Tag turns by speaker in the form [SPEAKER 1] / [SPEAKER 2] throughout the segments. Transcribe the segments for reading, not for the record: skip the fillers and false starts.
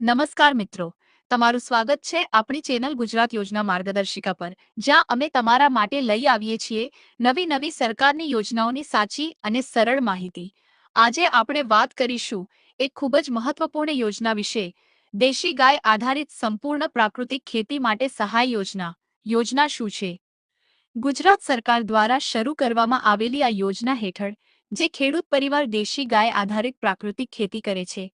[SPEAKER 1] નમસ્કાર મિત્રો, તમારું સ્વાગત છે આપણી ચેનલ ગુજરાત યોજના માર્ગદર્શિકા પર, જ્યાં અમે તમારા માટે લઈ આવીએ છીએ નવી નવી સરકારની યોજનાઓની સાચી અને સરળ માહિતી. આજે આપણે વાત કરીશું એક ખૂબ જ મહત્વપૂર્ણ યોજના વિશે, દેશી ગાય આધારિત સંપૂર્ણ પ્રાકૃતિક ખેતી માટે સહાય યોજના. યોજના શું છે? ગુજરાત સરકાર દ્વારા શરૂ કરવામાં આવેલી આ યોજના હેઠળ જે ખેડૂત પરિવાર દેશી ગાય આધારિત પ્રાકૃતિક ખેતી કરે છે,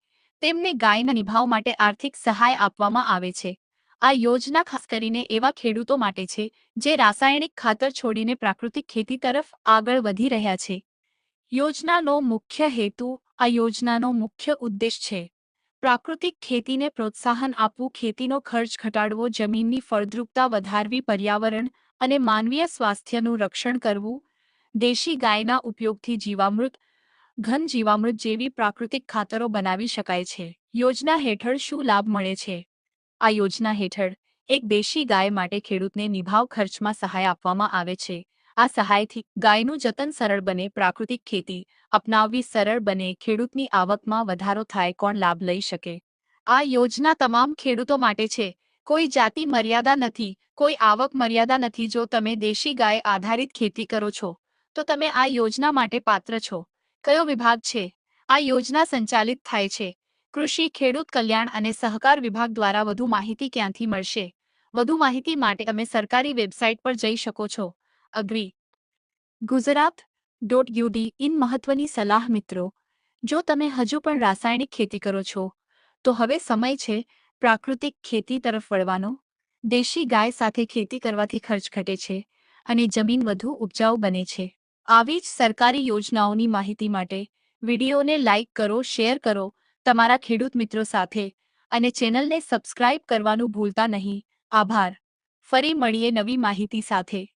[SPEAKER 1] તેમને ગાયના નિભાવ માટે આર્થિક સહાય આપવામાં આવે છે. આ યોજના ખાસ કરીને એવા ખેડૂતો માટે છે જે રાસાયણિક ખાતર છોડીને પ્રાકૃતિક ખેતી તરફ આગળ વધી રહ્યા છે. યોજનાનો મુખ્ય હેતુ આ યોજનાનો મુખ્ય ઉદ્દેશ છે પ્રાકૃતિક ખેતીને પ્રોત્સાહન આપવું, ખેતીનો ખર્ચ ઘટાડવો, જમીનની ફળદ્રુપતા વધારવી, પર્યાવરણ અને માનવીય સ્વાસ્થ્યનું રક્ષણ કરવું. દેશી ગાયના ઉપયોગથી જીવામૃત, ઘન જીવામૃત જેવી પ્રાકૃતિક ખાતરો બનાવી શકાય છે. યોજના હેઠળ શું લાભ મળે છે? આ યોજના હેઠળ એક દેશી ગાય માટે ખેડૂતને નિભાવ ખર્ચમાં સહાય આપવામાં આવે છે. આ સહાયથી ગાયનું જતન સરળ બને, પ્રાકૃતિક ખેતી અપનાવવી સરળ બને, ખેડૂતની આવકમાં વધારો થાય. કોણ લાભ લઈ શકે? આ યોજના તમામ ખેડૂતો માટે છે. કોઈ જાતિ મર્યાદા નથી, કોઈ આવક મર્યાદા નથી. જો તમે દેશી ગાય આધારિત ખેતી કરો છો તો તમે આ યોજના માટે પાત્ર છો. કયો વિભાગ છે? આ યોજના સંચાલિત થાય છે કૃષિ, ખેડૂત કલ્યાણ અને સહકાર વિભાગ દ્વારા. વધુ માહિતી ક્યાંથી મળશે? વધુ માહિતી માટે તમે સરકારી વેબસાઇટ પર જઈ શકો છો. અગ્રી ગુજરાત.UD. મહત્વની સલાહ મિત્રો, જો તમે હજુ પણ રાસાયણિક ખેતી કરો છો તો હવે સમય છે પ્રાકૃતિક ખેતી તરફ વળવાનો. દેશી ગાય સાથે ખેતી કરવાથી ખર્ચ ઘટે છે અને જમીન વધુ ઉપજાઉ બને છે. આવી જ સરકારી યોજનાઓની માહિતી માટે વિડીયોને લાઇક કરો, શેર કરો તમારા ખેડૂત મિત્રો સાથે અને ચેનલને સબસ્ક્રાઇબ કરવાનું ભૂલતા નહીં. આભાર. ફરી મળીએ નવી માહિતી સાથે.